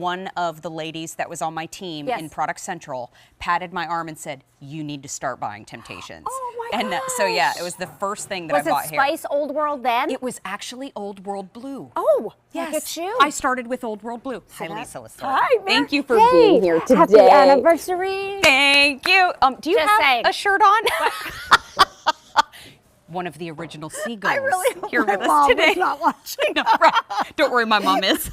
one of the ladies that was on my team in Product Central patted my arm and said, "You need to start buying Temp-tations." Oh my gosh. So yeah, it was the first thing that I bought here. Was it Spice Old World then? It was actually Old World Blue. Oh, yes. Look at you. I started with Old World Blue. Hi, Lisa. Hi, thank you for being here today. Happy anniversary. Thank you. Do you Just have saying. a shirt on? One of the original seagulls. I really hope here my with us mom today. is not watching. No, right. Don't worry, my mom is.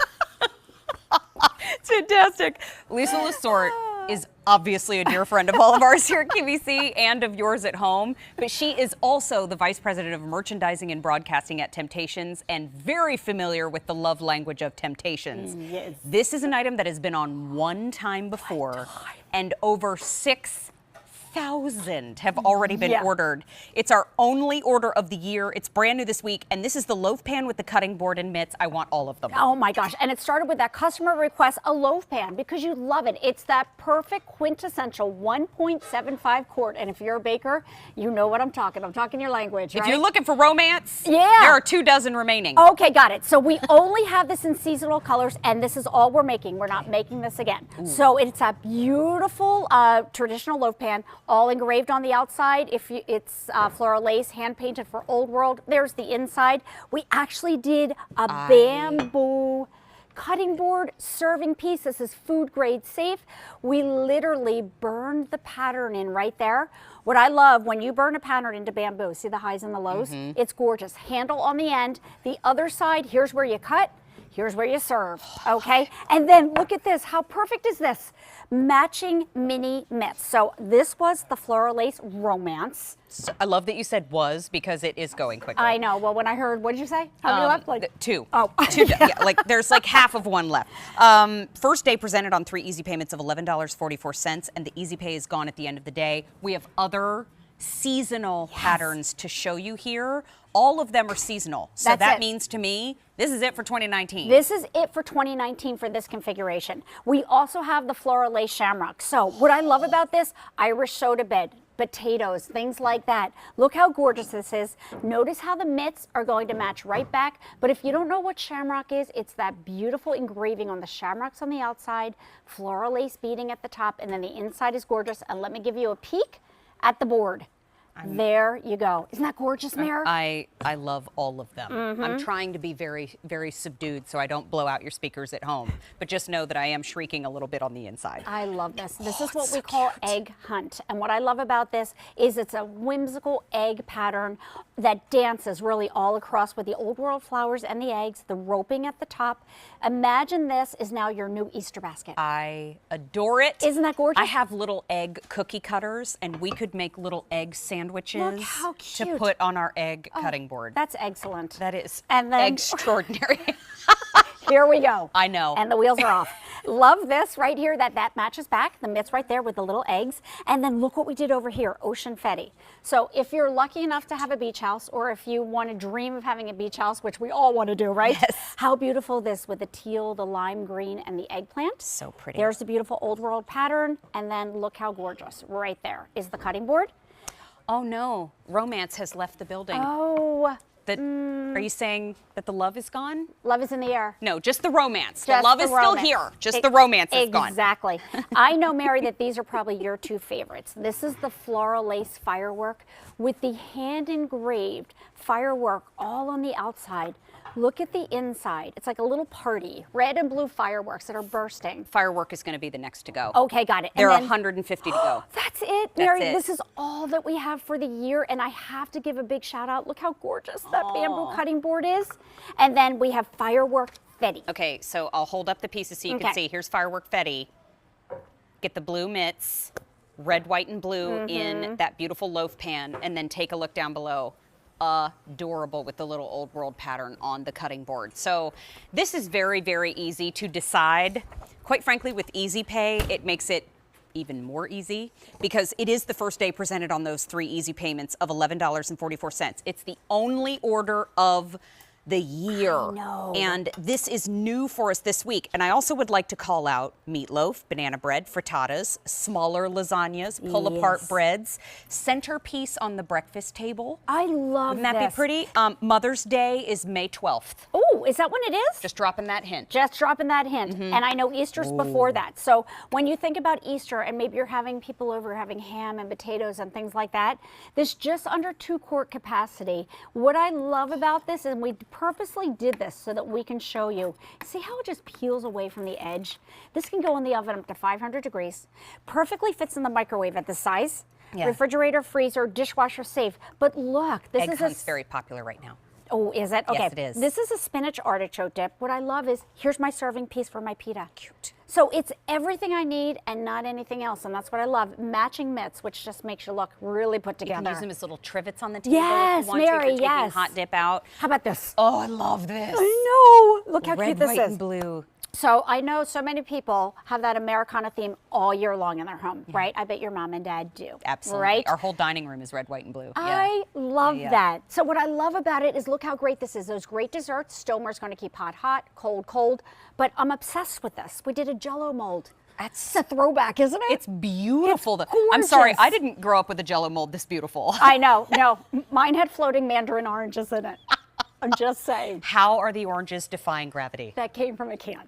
It's fantastic. Lisa Lesort is obviously a dear friend of all of ours here at QVC and of yours at home, but she is also the Vice President of Merchandising and Broadcasting at Temp-tations and very familiar with the love language of Temp-tations. Yes. This is an item that has been on one time before, and over 6,000 have already been ordered. It's our only order of the year. It's brand new this week, and this is the loaf pan with the cutting board and mitts. I want all of them. Oh my gosh, and it started with that customer request, a loaf pan, because you love it. It's that perfect quintessential 1.75 quart, and if you're a baker, you know what I'm talking your language, right? If you're looking for romance, there are 24 remaining. Okay, got it. So we only have this in seasonal colors, and this is all we're making. We're not making this again. Ooh. So it's a beautiful traditional loaf pan, all engraved on the outside. It's floral lace, hand painted for Old World. There's the inside. We actually did a bamboo cutting board serving piece. This is food grade safe. We literally burned the pattern in right there. What I love, when you burn a pattern into bamboo, see the highs and the lows? It's gorgeous. Handle on the end. The other side, here's where you cut. Here's where you serve, okay? And then look at this. How perfect is this? Matching mini mitts. So this was the floral lace romance. So I love that you said was, because it is going quickly. I know. Well, when I heard, what did you say? How many left? Like two. Oh. Two. Yeah, like there's like half of one left. First day presented on 3 easy payments of $11.44, and the easy pay is gone at the end of the day. We have other seasonal patterns to show you here. All of them are seasonal. So that means to me, this is it for 2019. This is it for 2019 for this configuration. We also have the floral lace shamrock. So what I love about this, Irish soda bed, potatoes, things like that. Look how gorgeous this is. Notice how the mitts are going to match right back. But if you don't know what shamrock is, it's that beautiful engraving on the shamrocks on the outside, floral lace beading at the top, and then the inside is gorgeous. And let me give you a peek at the board. There you go. Isn't that gorgeous, Mare? I love all of them. I'm trying to be very, very subdued so I don't blow out your speakers at home. But just know that I am shrieking a little bit on the inside. I love this. This is what we call egg hunt. And what I love about this is it's a whimsical egg pattern that dances really all across with the Old World flowers and the eggs, the roping at the top. Imagine this is now your new Easter basket. I adore it. Isn't that gorgeous? I have little egg cookie cutters, and we could make little egg sandwiches Look how cute. to put on our egg cutting board. That's excellent. That is and then, extraordinary. Here we go. I know. And the wheels are off. Love this right here, that matches back. The mitts right there with the little eggs. And then look what we did over here, ocean fetty. So if you're lucky enough to have a beach house, or if you want to dream of having a beach house, which we all want to do, right? Yes. How beautiful this with the teal, the lime green, and the eggplant. So pretty. There's the beautiful Old World pattern. And then look how gorgeous. Right there is the cutting board. Oh no, romance has left the building. Oh. Are you saying that the love is gone? Love is in the air. No, just the romance. Just the love the is romance. still here. Just the romance is gone. Exactly. I know, Mary, that these are probably your two favorites. This is the floral lace firework with the hand engraved firework all on the outside. Look at the inside. It's like a little party. Red and blue fireworks that are bursting. Firework is going to be the next to go. Okay, got it. There are 150 to go. That's it, Mary. This is all that we have for the year, and I have to give a big shout out. Look how gorgeous that bamboo cutting board is. And then we have firework fetty. Okay, so I'll hold up the pieces so you can see. Here's firework fetty. Get the blue mitts, red, white, and blue in that beautiful loaf pan, and then take a look down below. Adorable with the little Old World pattern on the cutting board. So this is very, very easy to decide. Quite frankly, with Easy Pay, it makes it even more easy because it is the first day presented on those 3 easy payments of $11.44. It's the only order of the year. I know. And this is new for us this week. And I also would like to call out meatloaf, banana bread, frittatas, smaller lasagnas, pull-apart breads, centerpiece on the breakfast table. I love Wouldn't that be pretty? Mother's Day is May 12th. Oh, is that when it is? Just dropping that hint. Just dropping that hint. And I know Easter's before that. So when you think about Easter and maybe you're having people over having ham and potatoes and things like that, this just under 2-quart capacity. What I love about this is we purposely did this so that we can show you. See how it just peels away from the edge? This can go in the oven up to 500 degrees. Perfectly fits in the microwave at this size. Yeah. Refrigerator, freezer, dishwasher safe. But look, this Egg is hunt's very popular right now. Oh, is it? Okay. Yes, it is. This is a spinach artichoke dip. What I love is, here's my serving piece for my pita. Cute. So it's everything I need and not anything else, and that's what I love. Matching mitts, which just makes you look really put together. You can use them as little trivets on the table Yes, if you want Mary, to, if you're taking yes. hot dip out. How about this? Oh, I love this. I know. Look how Red, cute this white, is. and blue. So I know so many people have that Americana theme all year long in their home, right? I bet your mom and dad do. Absolutely. Right? Our whole dining room is red, white, and blue. I love Yeah. that. So what I love about it is look how great this is. Those great desserts. Stomer's going to keep hot, hot, cold, cold. But I'm obsessed with this. We did a Jell-O mold. It's a throwback, isn't it? It's beautiful. It's I'm sorry, gorgeous. I didn't grow up with a Jell-O mold this beautiful. I know. No, mine had floating mandarin oranges in it. I'm just saying. How are the oranges defying gravity? That came from a can.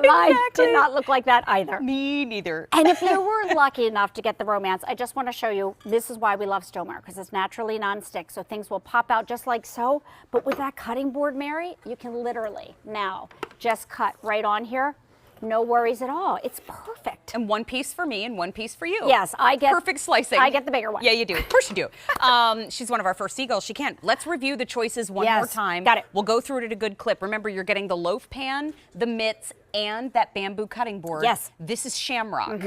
Mine did not look like that either. Me neither. And if you were lucky enough to get the romance, I just want to show you, this is why we love Stomer, because it's naturally non-stick, so things will pop out just like so. But with that cutting board, Mary, you can literally now just cut right on here. No worries at all. It's perfect. And one piece for me and one piece for you. Yes, I get perfect slicing. I get the bigger one. Yeah, you do. Of course you do. She's one of our first seagulls. She can. Let's review the choices one more time. Got it. We'll go through it at a good clip. Remember, you're getting the loaf pan, the mitts, and that bamboo cutting board. Yes. This is shamrock.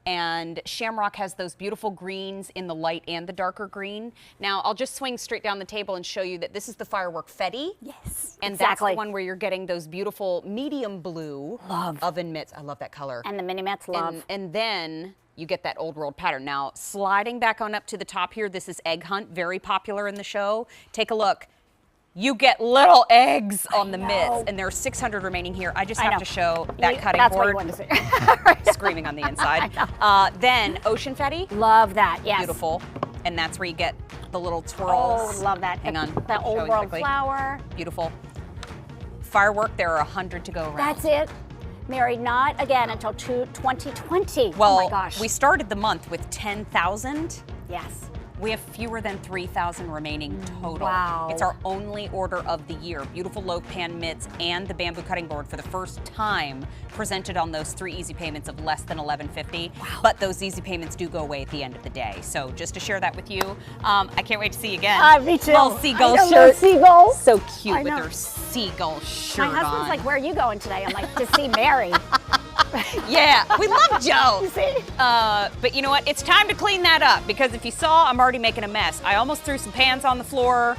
And shamrock has those beautiful greens in the light and the darker green. Now, I'll just swing straight down the table and show you that this is the firework fetty. Yes, And exactly. that's the one where you're getting those beautiful medium blue oven mitts. I love that color. And the mini mats love. And then you get that old world pattern. Now, sliding back on up to the top here, this is Egg Hunt, very popular in the show. Take a look. You get little eggs on the mitts, and there are 600 remaining here. I just have to show that cutting That's board. what you want to see. Screaming on the inside. Then Ocean Fetty. Love that, yes. Beautiful. And that's where you get the little twirls. Oh, love that. Hang on. That old showing world quickly. flower. Beautiful. Firework, there are 100 to go around. That's it. Mary, not again until 2020. Well, oh my gosh. we started the month with 10,000. Yes. We have fewer than 3,000 remaining total. Wow. It's our only order of the year. Beautiful loaf pan mitts and the bamboo cutting board for the first time presented on those 3 easy payments of less than $11.50. Wow. But those easy payments do go away at the end of the day. So just to share that with you, I can't wait to see you again. Me too. Little seagull I know, shirt. Seagulls. So cute I with know. her seagull shirt My husband's on. like, where are you going today? I'm like, to see Mary. Yeah, we love Joe. You see? But you know what? It's time to clean that up because if you saw, I'm already making a mess. I almost threw some pans on the floor.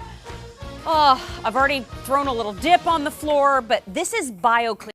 Oh, I've already thrown a little dip on the floor, but this is BioClean.